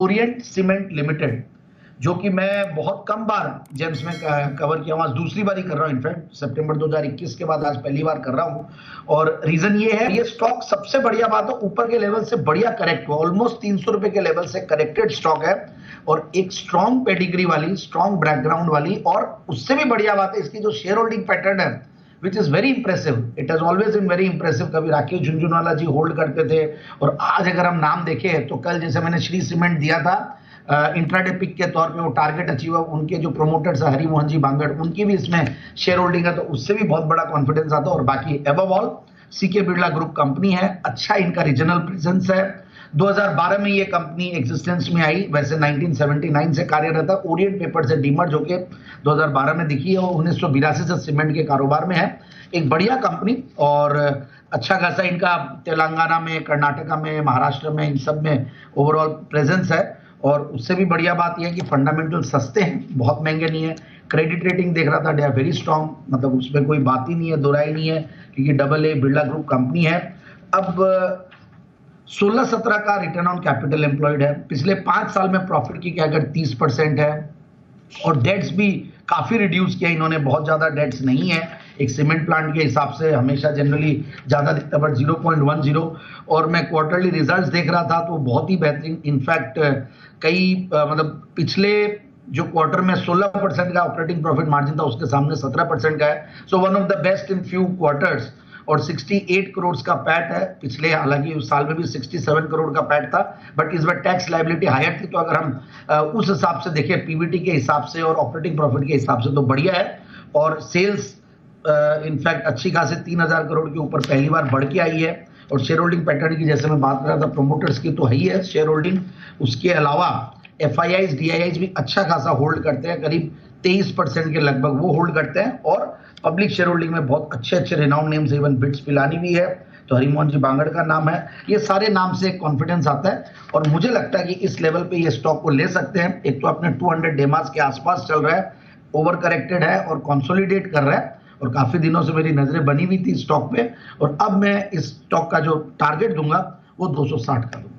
Orient cement limited, जो कि मैं बहुत कम बार जेम्स में कवर किया हूँ, आज दूसरी बार ही कर रहा हूँ। इनफैक्ट सितंबर 2021 के बाद आज पहली बार कर रहा हूँ। और रीजन ये है, ये स्टॉक सबसे बढ़िया बात है ऊपर के लेवल से बढ़िया करेक्ट हुआ, ऑलमोस्ट 300 रुपए के लेवल से करेक्टेड स्टॉक है और एक स्ट्रॉन्ग पेडिग्री वाली, स्ट्रॉन्ग बैकग्राउंड वाली। और उससे भी बढ़िया बात है इसकी जो शेयर होल्डिंग पैटर्न है, which is very impressive. It has always been very impressive. कभी राकेश झुनझुनवाला जी होल्ड करते थे और आज अगर हम नाम देखें तो कल जैसे मैंने श्री सीमेंट दिया था इंट्राडे पिक के तौर पे, वो टारगेट अचीव हुआ। उनके जो प्रोमोटर्स है हरिमोहन जी बांगड़, उनकी भी इसमें शेयर होल्डिंग है, तो उससे भी बहुत बड़ा कॉन्फिडेंस आता है। और बाकी above all CK Birla group company है, अच्छा इनका रीजनल प्रेजेंस है। 2012 में ये कंपनी एग्जिस्टेंस में आई, वैसे 1979 से कार्यरत है। ओरिएंट पेपर से डीमर्ज होके 2012 में दिखी है और 1982 से सीमेंट के कारोबार में है। एक बढ़िया कंपनी और अच्छा खासा इनका तेलंगाना में, कर्नाटका में, महाराष्ट्र में, इन सब में ओवरऑल प्रेजेंस है। और उससे भी बढ़िया बात यह है कि फंडामेंटल सस्ते हैं, बहुत महंगे नहीं है। क्रेडिट रेटिंग देख रहा था, दे आर वेरी स्ट्रांग, मतलब उसमें कोई बात ही नहीं है, दो राय नहीं है, क्योंकि AA बिरला ग्रुप कंपनी है। अब 16-17 का रिटर्न ऑन कैपिटल एम्प्लॉयड है। पिछले 5 साल में प्रॉफिट की क्या अगर 30% है और डेट्स भी काफी रिड्यूस किया इन्होंने, बहुत ज्यादा डेट्स नहीं है। एक सीमेंट प्लांट के हिसाब से हमेशा जनरली ज्यादा दिखता है, बट 0.10। और मैं क्वार्टरली रिजल्ट्स देख रहा था तो बहुत ही बेहतरीन। इनफैक्ट कई मतलब पिछले जो क्वार्टर में 16% का ऑपरेटिंग प्रॉफिट मार्जिन था, उसके सामने 17% का है। So one of the best in few quarters. और 68 करोड़ का पैट है। पिछले हालांकि उस साल में भी 67 करोड़ का पैट था, बट इस बार टैक्स लायबिलिटी हायर थी। तो अगर हम उस हिसाब से देखें, पीबीटी के हिसाब से और ऑपरेटिंग प्रॉफिट के हिसाब से, तो बढ़िया है। और सेल्स इनफैक्ट अच्छी खासी 3000 करोड़ के ऊपर पहली बार बढ़ के आई है। और शेयर होल्डिंग पैटर्न की जैसे मैं बात कर रहा था, प्रोमोटर्स की तो है ही है शेयर होल्डिंग। उसके अलावा FIIs DIIs भी अच्छा खासा होल्ड करते हैं, करीब 23% के लगभग वो होल्ड करते हैं। और पब्लिक शेयर होल्डिंग में बहुत अच्छे अच्छे renowned names, even bits Pilani भी है, तो हरिमोहन जी बांगड़ का नाम है। ये सारे नाम से कॉन्फिडेंस आता है और मुझे लगता है कि इस लेवल पे ये स्टॉक को ले सकते हैं। एक तो अपने 200 डेमास के आसपास चल रहा है, ओवर करेक्टेड है और कंसोलिडेट कर रहा है। और काफी दिनों से मेरी नजरें बनी हुई थी स्टॉक पे, और अब मैं इस स्टॉक का जो टारगेट दूंगा वो 260 का दूंगा।